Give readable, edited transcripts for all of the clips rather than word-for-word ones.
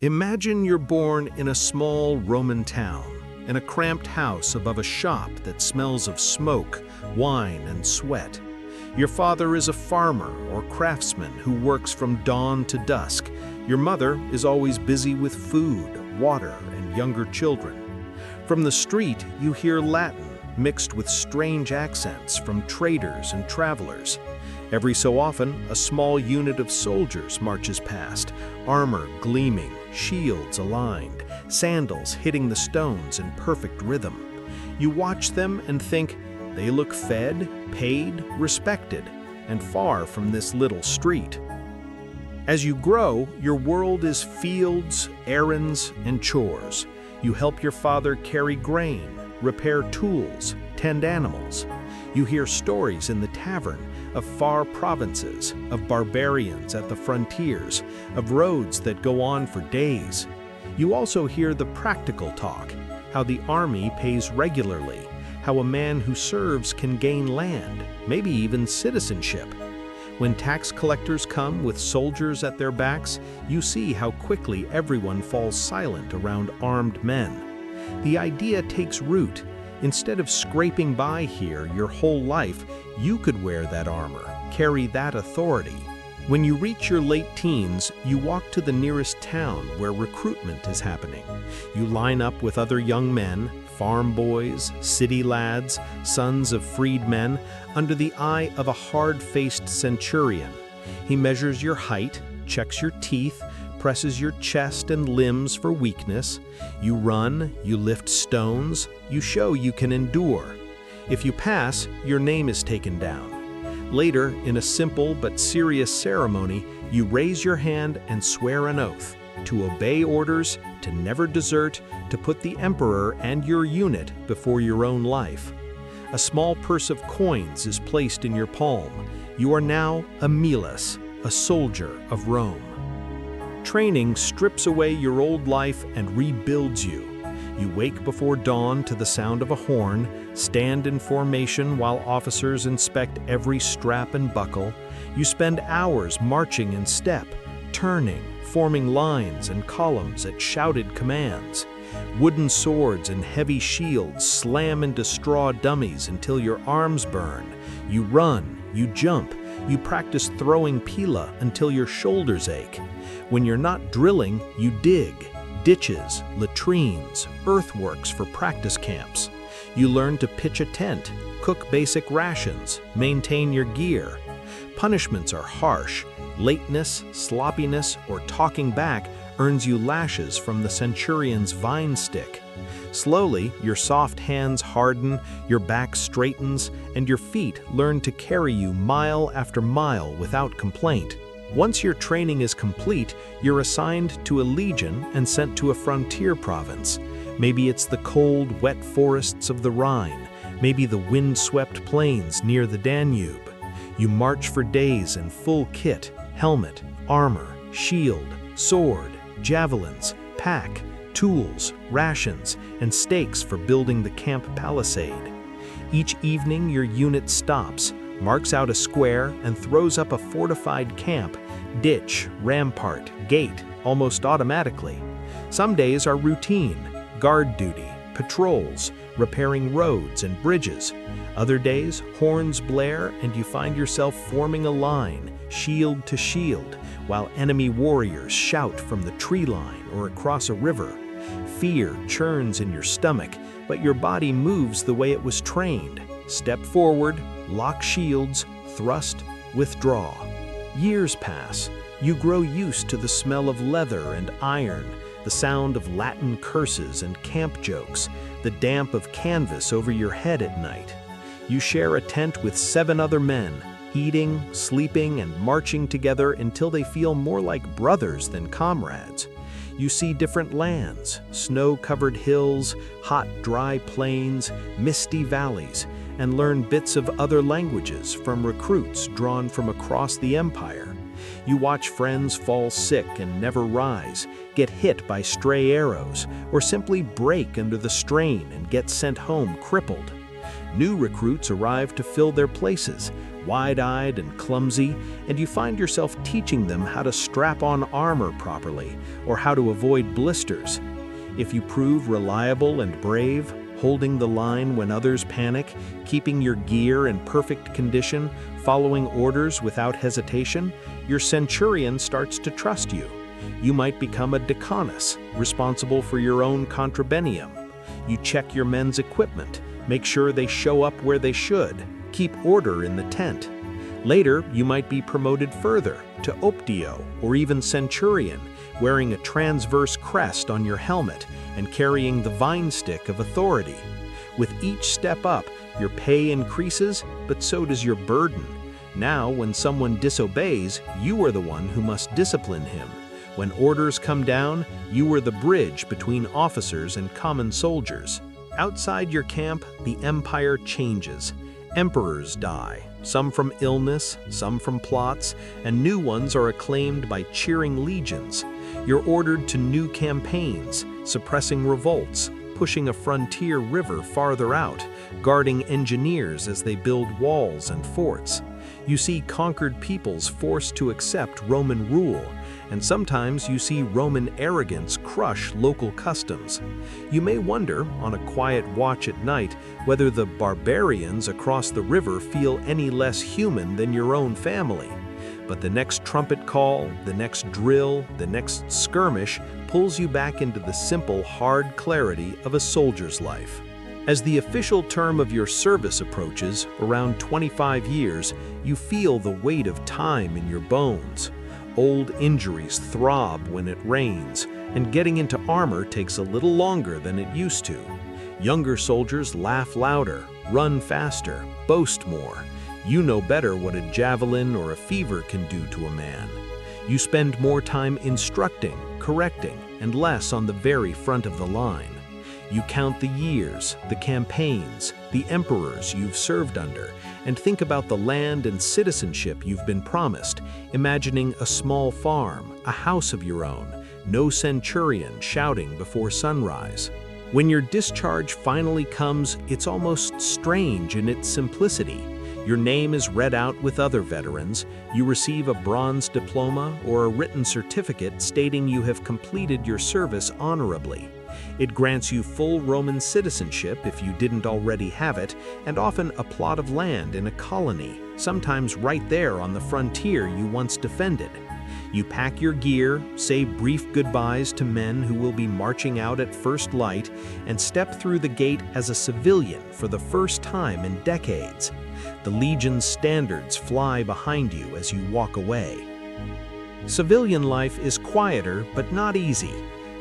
Imagine you're born in a small Roman town, in a cramped house above a shop that smells of smoke, wine, and sweat. Your father is a farmer or craftsman who works from dawn to dusk. Your mother is always busy with food, water, and younger children. From the street, you hear Latin mixed with strange accents from traders and travelers. Every so often, a small unit of soldiers marches past, armor gleaming, shields aligned, sandals hitting the stones in perfect rhythm. You watch them and think, they look fed, paid, respected, and far from this little street. As you grow, your world is fields, errands, and chores. You help your father carry grain, repair tools, tend animals. You hear stories in the tavern of far provinces, of barbarians at the frontiers, of roads that go on for days. You also hear the practical talk, how the army pays regularly, how a man who serves can gain land, maybe even citizenship. When tax collectors come with soldiers at their backs, you see how quickly everyone falls silent around armed men. The idea takes root. Instead of scraping by here your whole life, you could wear that armor, carry that authority. When you reach your late teens, you walk to the nearest town where recruitment is happening. You line up with other young men, farm boys, city lads, sons of freedmen, under the eye of a hard-faced centurion. He measures your height, checks your teeth, presses your chest and limbs for weakness. You run, you lift stones, you show you can endure. If you pass, your name is taken down. Later, in a simple but serious ceremony, you raise your hand and swear an oath to obey orders, to never desert, to put the emperor and your unit before your own life. A small purse of coins is placed in your palm. You are now a miles, a soldier of Rome. Training strips away your old life and rebuilds you. You wake before dawn to the sound of a horn, stand in formation while officers inspect every strap and buckle. You spend hours marching in step, turning, forming lines and columns at shouted commands. Wooden swords and heavy shields slam into straw dummies until your arms burn. You run, you jump, you practice throwing pila until your shoulders ache. When you're not drilling, you dig. Ditches, latrines, earthworks for practice camps. You learn to pitch a tent, cook basic rations, maintain your gear. Punishments are harsh. Lateness, sloppiness, or talking back earns you lashes from the centurion's vine stick. Slowly, your soft hands harden, your back straightens, and your feet learn to carry you mile after mile without complaint. Once your training is complete, you're assigned to a legion and sent to a frontier province. Maybe it's the cold, wet forests of the Rhine, maybe the wind-swept plains near the Danube. You march for days in full kit, helmet, armor, shield, sword, javelins, pack, tools, rations, and stakes for building the camp palisade. Each evening your unit stops, marks out a square, and throws up a fortified camp, ditch, rampart, gate, almost automatically. Some days are routine, guard duty, patrols, repairing roads and bridges. Other days, horns blare and you find yourself forming a line, shield to shield, while enemy warriors shout from the tree line or across a river. Fear churns in your stomach, but your body moves the way it was trained. Step forward, lock shields, thrust, withdraw. Years pass. You grow used to the smell of leather and iron, the sound of Latin curses and camp jokes, the damp of canvas over your head at night. You share a tent with 7 other men, eating, sleeping, and marching together until they feel more like brothers than comrades. You see different lands, snow-covered hills, hot, dry plains, misty valleys, and learn bits of other languages from recruits drawn from across the empire. You watch friends fall sick and never rise, get hit by stray arrows, or simply break under the strain and get sent home crippled. New recruits arrive to fill their places, wide-eyed and clumsy, and you find yourself teaching them how to strap on armor properly or how to avoid blisters. If you prove reliable and brave, holding the line when others panic, keeping your gear in perfect condition, following orders without hesitation, your centurion starts to trust you. You might become a decanus, responsible for your own contrabenium. You check your men's equipment, make sure they show up where they should, keep order in the tent. Later, you might be promoted further to optio or even centurion, wearing a transverse crest on your helmet and carrying the vine stick of authority. With each step up, your pay increases, but so does your burden. Now, when someone disobeys, you are the one who must discipline him. When orders come down, you are the bridge between officers and common soldiers. Outside your camp, the empire changes. Emperors die, some from illness, some from plots, and new ones are acclaimed by cheering legions. You're ordered to new campaigns, suppressing revolts, pushing a frontier river farther out, guarding engineers as they build walls and forts. You see conquered peoples forced to accept Roman rule, and sometimes you see Roman arrogance crush local customs. You may wonder, on a quiet watch at night, whether the barbarians across the river feel any less human than your own family. But the next trumpet call, the next drill, the next skirmish pulls you back into the simple, hard clarity of a soldier's life. As the official term of your service approaches, around 25 years, you feel the weight of time in your bones. Old injuries throb when it rains, and getting into armor takes a little longer than it used to. Younger soldiers laugh louder, run faster, boast more. You know better what a javelin or a fever can do to a man. You spend more time instructing, correcting, and less on the very front of the line. You count the years, the campaigns, the emperors you've served under, and think about the land and citizenship you've been promised, imagining a small farm, a house of your own, no centurion shouting before sunrise. When your discharge finally comes, it's almost strange in its simplicity. Your name is read out with other veterans, you receive a bronze diploma or a written certificate stating you have completed your service honorably. It grants you full Roman citizenship if you didn't already have it, and often a plot of land in a colony, sometimes right there on the frontier you once defended. You pack your gear, say brief goodbyes to men who will be marching out at first light, and step through the gate as a civilian for the first time in decades. The Legion's standards fly behind you as you walk away. Civilian life is quieter but not easy.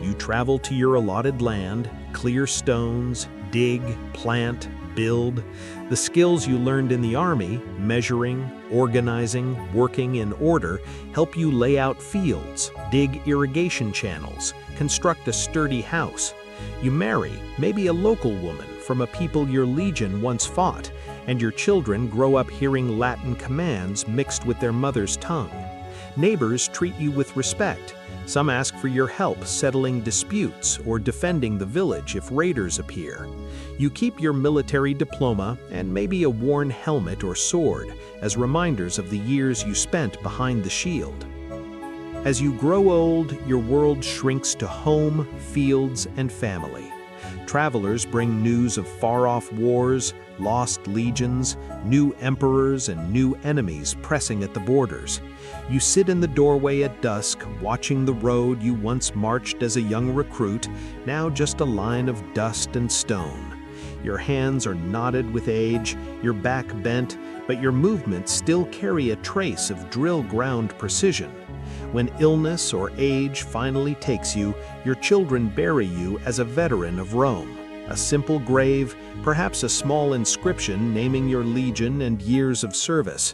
You travel to your allotted land, clear stones, dig, plant, build. The skills you learned in the army, measuring, organizing, working in order, help you lay out fields, dig irrigation channels, construct a sturdy house. You marry, maybe a local woman from a people your legion once fought, and your children grow up hearing Latin commands mixed with their mother's tongue. Neighbors treat you with respect. Some ask for your help settling disputes or defending the village if raiders appear. You keep your military diploma and maybe a worn helmet or sword as reminders of the years you spent behind the shield. As you grow old, your world shrinks to home, fields, and family. Travelers bring news of far-off wars, lost legions, new emperors, and new enemies pressing at the borders. You sit in the doorway at dusk, watching the road you once marched as a young recruit, now just a line of dust and stone. Your hands are knotted with age, your back bent, but your movements still carry a trace of drill-ground precision. When illness or age finally takes you, your children bury you as a veteran of Rome. A simple grave, perhaps a small inscription naming your legion and years of service.